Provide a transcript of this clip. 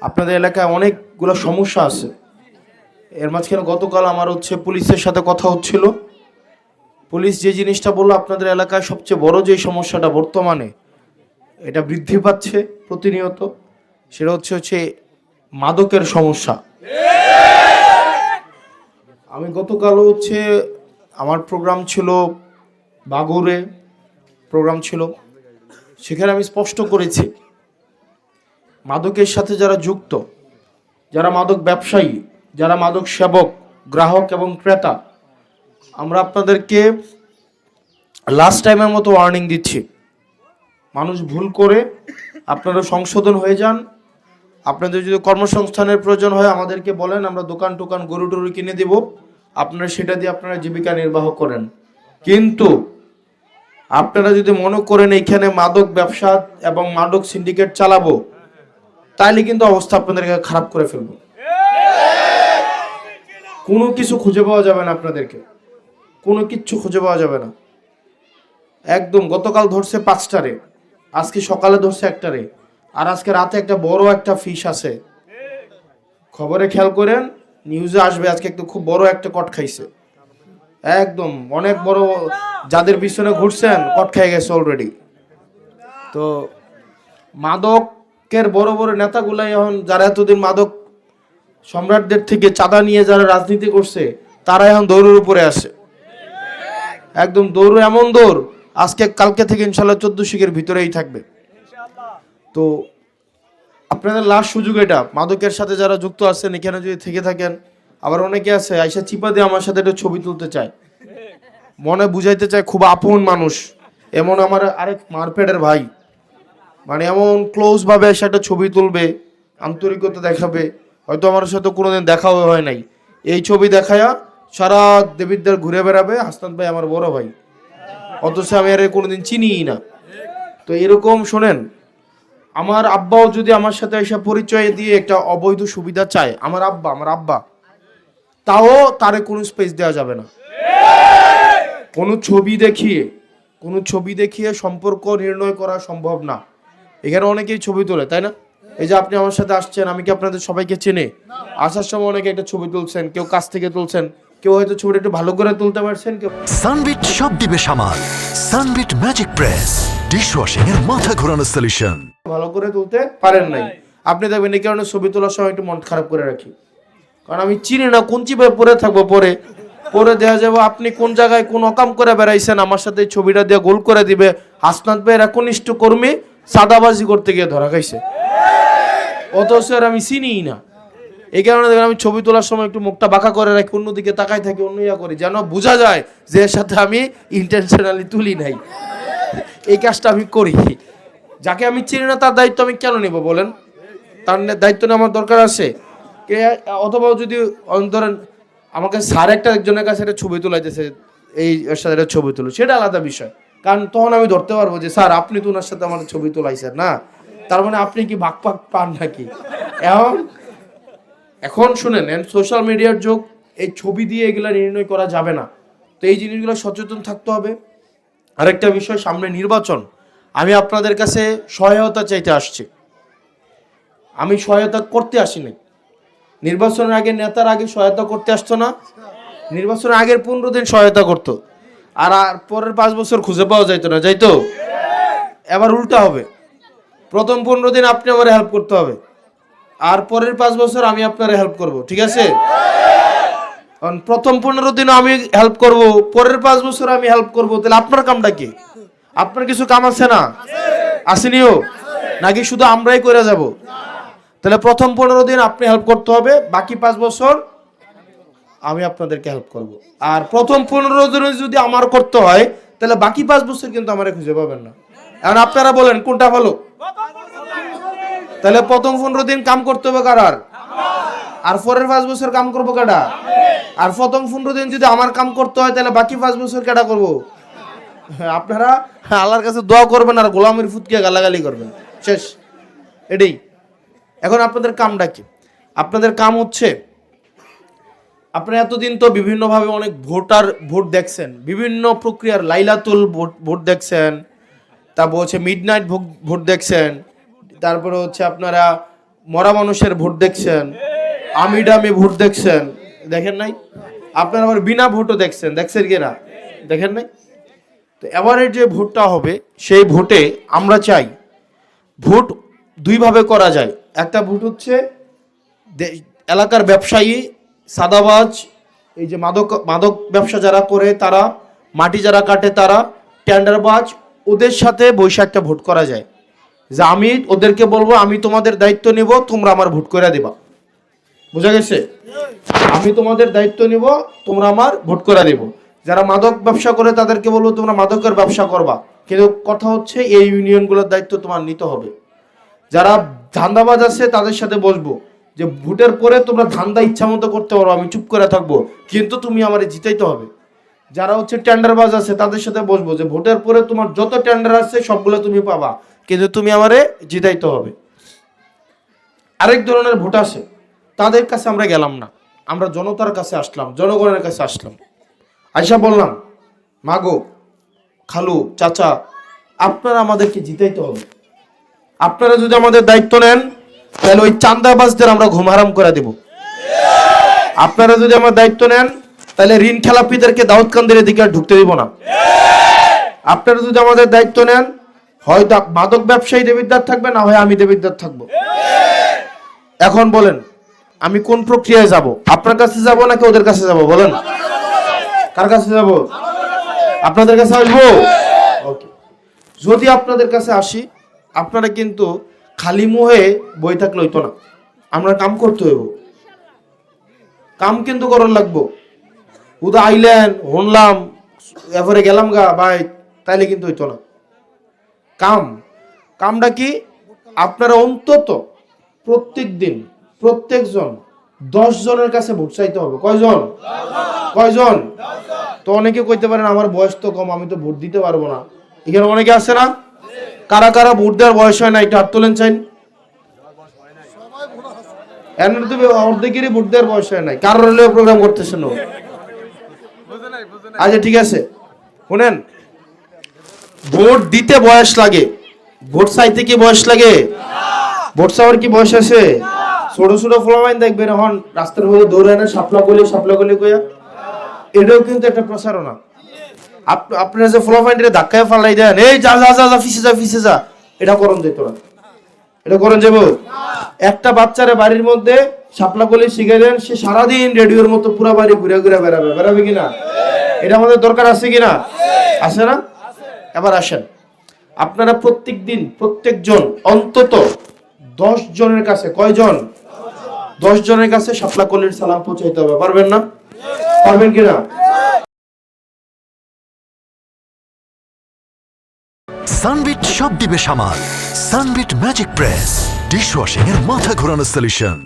আপনাদের এলাকায় অনেকগুলো সমস্যা আছে। এর মাঝখানে গতকাল আমার পুলিশের সাথে কথা হচ্ছিল। পুলিশ যে জিনিসটা বললো, আপনাদের এলাকায় সবচেয়ে বড় যে সমস্যাটা বর্তমানে এটা বৃদ্ধি পাচ্ছে প্রতিনিয়ত, সেটা হচ্ছে মাদকের সমস্যা। আমি গতকাল আমার প্রোগ্রাম ছিল বাগুরে, প্রোগ্রাম ছিল, সেখানে আমি স্পষ্ট করেছি মাদকের সাথে যারা যুক্ত, যারা মাদক ব্যবসায়ী, যারা মাদক সেবক, গ্রাহক এবং ক্রেতা, আমরা আপনাদেরকে লাস্ট টাইমের মতো ওয়ার্নিং দিচ্ছি। মানুষ ভুল করে, আপনারা সংশোধন হয়ে যান। আপনাদের যদি কর্মসংস্থানের প্রয়োজন হয় আমাদেরকে বলেন, আমরা দোকান টোকান গরু টরু কিনে দেব, আপনারা সেটা দিয়ে আপনারা জীবিকা নির্বাহ করেন। কিন্তু আপনারা যদি মনে করেন এইখানে মাদক ব্যবসা এবং মাদক সিন্ডিকেট চালাবো, তাইলে কিন্তু অবস্থা আপনাদেরকে খারাপ করে ফেলবো। কোনো কিছু খুঁজে পাওয়া যাবে না, আপনাদেরকে কোনো কিচ্ছু খুঁজে পাওয়া যাবে না। একদম গতকাল ধরছে 5টারে, আজকে সকালে ধরছে 1টারে, আর আজকে রাতে একটা বড় একটা ফিশ আছে। খবরে খেয়াল করেন, নিউজে আসবে আজকে একটু খুব বড় একটা কট খাইছে, একদম অনেক বড়। যাদের পিছনে ঘুরছেন কট খেয়ে গেছে অলরেডি। তো মাদকের বড় বড় নেতাগুলাই এখন, যারা এতদিন মাদক সম্রাটদের থেকে চাঁদা নিয়ে যারা রাজনীতি করছে, তারা এখন দৌড়ের উপরে আসে। একদম দৌড়, এমন দৌড় আজকে কালকে থেকে ইনশাল্লাহ 14 শিখের ভিতরেই থাকবে। তো আপনাদের লাস্ট সুযোগ এটা, মাদকের সাথে যারা যুক্ত আছেন এখানে যদি থেকে থাকেন। আবার অনেকে আছে আইসা চিপা দিয়ে আমার সাথে একটা ছবি তুলতে চায়, মনে বুঝাইতে চায় খুব আপন মানুষ, এমন আমার আরেক মারপেটের ভাই, মানে এমন ক্লোজ ভাবে এসে একটা ছবি তুলবে, আন্তরিকতা দেখাবে, হয়তো আমার সাথে কোনোদিন দেখাও হয় নাই, এই ছবি দেখায়া সারা দেবিদ্বার ঘুরে বেড়াবে। হাসনাত ভাই আমার বড় ভাই, অথচ আমি আর কোনোদিন চিনিই না। তো এরকম শোনেন, আমার আব্বাও যদি আমার সাথে এসে পরিচয় দিয়ে একটা অবৈধ সুবিধা চায়, আমার আব্বা, তাও তারে কোনো স্পেস দেওয়া যাবে না। কোনো ছবি দেখিয়ে সম্পর্ক নির্ণয় করা সম্ভব না। এখানে অনেকেই ছবি তোলে, তাই না? এই যে আপনি আমার সাথে আসছেন, আমি কি আপনাদের সবাইকে চিনি? আসার সময় অনেকে একটা ছবি তুলছেন, কেউ কাছ থেকে তুলছেন, কেউ হয়তো ছবিটা একটু ভালো করে তুলতে পারছেন, কেউ সানবিট সব দিবে সামাল। সানবিট ম্যাজিক প্রেস ডিশওয়াশিং এর মাথা ঘোরানো সলিউশন ভালো করে তুলতে পারেন নাই। আপনি দেখবেন এই কারণে ছবি তোলার সময় একটু মন খারাপ করে রাখি, কারণ আমি চিনি না কোন চিপে পরে থাকবো, পরে দেওয়া যাবো আপনি কোন জায়গায় কোন অকাম করে বেড়াইছেন, আমার সাথে এই ছবিটা দিয়ে গোল করে দিবে। হাসনাত ভাইয়ের একনিষ্ঠ কর্মী সাদাবাজি করতে গিয়ে ধরা খাইছে, অথচ আমি চিনিই না। এই কারণে দেখবেন আমি ছবি তোলার সময় একটু মুখটা বাঁকা করে রাখি, অন্যদিকে তাকাই থাকি, অন্য করি, যেন বোঝা যায় যে এর সাথে আমি ইন্টেনশনালি তুলি নাই। এই কাজটা আমি করি। যাকে আমি চিনি না তার দায়িত্ব আমি কেন নেব বলেন? তার দায়িত্ব নেওয়া আমার দরকার আছে। অথবা যদি ধরেন আমাকে স্যার একজনের কাছে একটা ছবি তোলাইতেছে, এই এর সাথে একটা ছবি তুলো, সেটা আলাদা বিষয়, কারণ তখন আমি ধরতে পারবো যে স্যার আপনি তো ওনার সাথে আমার ছবি তোলাইছেন না, তার মানে আপনি কি ভাগ পান নাকি? এখন শুনেন, সোশ্যাল মিডিয়ার যুগ, এই ছবি দিয়ে এগুলা নির্ণয় করা যাবে না। তো এই জিনিসগুলো সচেতন থাকতে হবে। আরেকটা বিষয়, সামনে নির্বাচন, আমি আপনাদের কাছে সহায়তা চাইতে আসছি। আমি সহায়তা করতে আসিনি। নির্বাচনের আগে নেতার আগে সহায়তা করতে আসতো না, নির্বাচনের আগের 15 দিন সহায়তা করতো, আর পরের 5 বছর খুঁজে পাওয়া যাইতো না, যাইতো? এবার উল্টা হবে, প্রথম 15 দিন আপনি আমার হেল্প করতে হবে, আর পরের 5 বছর আমি আপনার হেল্প করব, ঠিক আছে? কারণ প্রথম 15 দিন আমি হেল্প করব, পরের 5 বছর আমি হেল্প করব, তাহলে আপনার কামটা কি? আপনার কিছু কাম আছে না? আসেনিও নাকি শুধু আমরাই করে যাব? তাহলে প্রথম 15 দিন আপনি হেল্প করতে হবে, বাকি 5 বছর আমি আপনাদেরকে হেল্প করব। আর প্রথম 15 দিন যদি আমার করতে হয়, তাহলে বাকি 5 বছর কিন্তু আমারে খুঁজে পাবেন না। এখন আপনারা বলেন কোনটা ভালো? তাহলে প্রথম 15 দিন কাম করতে হবে কারার, আর পরের 5 বছর কাম করবো কাটা? আর প্রথম 15 দিন যদি আমার কাম করতে হয়, তাহলে বাকি 5 বছর কেটা করবো? আপনারা আল্লাহর কাছে দোয়া করবেন আর গোলামের ফুটকে গালাগালি করবেন, শেষ, এটাই। এখন আপনাদের কামটা কি? আপনাদের কাম হচ্ছে, আপনারা এতদিন তো বিভিন্নভাবে অনেক ভোট দেখছেন, বিভিন্ন প্রক্রিয়ার লাইলাতুল ভোট দেখছেন, তারপর মিডনাইট ভোট দেখছেন, তারপরে আপনারা মরা মানুষের ভোট দেখছেন, আমি ডামি ভোট দেখছেন, দেখেন নাই? আপনারা আবার বিনা ভোটও দেখছেন কিনা? দেখেন নাই? তো এবারে যে ভোটটা হবে সেই ভোটে আমরা চাই, ভোট দুইভাবে করা যায়। একটা ভোট হচ্ছে এলাকার ব্যবসায়ী, সাদাবাজ, এই যে মাদক মাদক ব্যবসা যারা করে তারা, মাটি যারা কাটে তারা, টেন্ডারবাজ, ওদের সাথে বৈশা একটা ভোট করা যায় যে আমি ওদেরকে বলবো আমি তোমাদের দায়িত্ব নিব, তোমরা আমার ভোট করে দিবা। বুঝা গেছে? আমি তোমাদের দায়িত্ব নিব, তোমরা আমার ভোট করে দিব। যারা মাদক ব্যবসা করে তাদেরকে বলবো তোমরা মাদকের ব্যবসা করবা, কিন্তু কথা হচ্ছে এই ইউনিয়নগুলোর দায়িত্ব তোমার নিতে হবে। যারা ধান্দাবাজ আছে তাদের সাথে বসবো যে ভোটের পরে তোমরা ধান্দা ইচ্ছা মতো করতে পারো, আমি চুপ করে থাকবো, কিন্তু তুমি আমারে জিতাইতে হবে। যারা হচ্ছে টেন্ডারবাজ আছে তাদের সাথে বসবো যে ভোটের পরে তোমার যত টেন্ডার আছে সবগুলো তুমি পাবা, কিন্তু তুমি আমারে জিতাইতে হবে। আরেক ধরনের ভোট আছে, তাদের কাছে আমরা গেলাম না, আমরা জনতার কাছে আসলাম, জনগণের কাছে আসলাম, আইসা বললাম মাগো, খালু, চাচা, আপনারা আমাদেরকে জিতাইতে হবে। আপনারা যদি আমাদের দায়িত্ব নেন তাহলে ওই চান্দাবাজদের আমরা ঘুম হারাম করে দেব। আপনারা যদি আমার দায়িত্ব নেন তাহলে ঋণ খেলাপিদেরকে দাউদ কান্দির দিকে আর ঢুকতে দিব না। আপনারা যদি আমাদের দায়িত্ব নেন হয় মাদক ব্যবসায়ী দেবিদ্বার থাকবে, না হয় আমি দেবিদ্বার থাকবো। এখন বলেন আমি কোন প্রক্রিয়ায় যাব? আপনার কাছে যাব নাকি ওদের কাছে যাব? বলেন কার কাছে যাব? আপনাদের কাছে আসবো। ওকে, যদি আপনাদের কাছে আসি আপনারা কিন্তু খালি মুহে বই থাকলে হইতো না, আমরা কাম করতে হইব, কাম কিন্তু করন লাগবো। উদা আইলেন হনলাম এরপরে গেলাম গা ভাই, তাইলে কিন্তু হইতো না। কামটা কি? আপনারা অন্তত প্রত্যেক দিন প্রত্যেকজন 10 জনের কাছে ভোট চাইতে হবে। কয়জন? তো অনেকে কইতে পারেন আমার বয়স তো কম, আমি তো ভোট দিতে পারবো না। এখানে অনেকে আছে না? কারা কারা ভোট দেওয়ার বয়স হয় না একটু হাত তোলেন চাইন। অর্ধেকেরই ভোট দেওয়ার বয়স হয় নাই, কারোর হলেও প্রোগ্রাম করতেছেন। আচ্ছা ঠিক আছে, শুনেন, ভোট দিতে বয়স লাগে, ভোট চাইতে কি বয়স লাগে? ভোট চাওয়ার কি বয়স আছে? ছোট ছোট ফলামাইন দেখবেন এখন রাস্তার মধ্যে দৌড়ে না, সাপলা গলি কইয়া, এটাও কিন্তু একটা প্রচারণা। আপনারা যে ফলামাইনটা ধাক্কায় ফালাই দেন, এই যা যা যা ফিসে যা, এটা করণ যেত না, এটা করণ যাবো। একটা বাচ্চারে বাড়ির মধ্যে সাপলা গলি শিখে দেন, সে সারাদিন রেডিওর মতো পুরো বাড়ি ঘুরে ঘুরে বেড়াবে কিনা? এটা আমাদের দরকার আছে কিনা? আছে না? এবার আসেন, আপনারা প্রত্যেক দিন প্রত্যেকজন অন্তত 10 জনের কাছে, কয়জন? 10 জনের কাছে শাপলা কলির সালাম পৌঁছাইতে হবে। পারবেন না? পারবেন কিনা? সানবিট সব দিবে সামাল। সানবিট ম্যাজিক প্রেস, ডিশওয়াশিং এর মাথা ঘোরানো সলিউশন।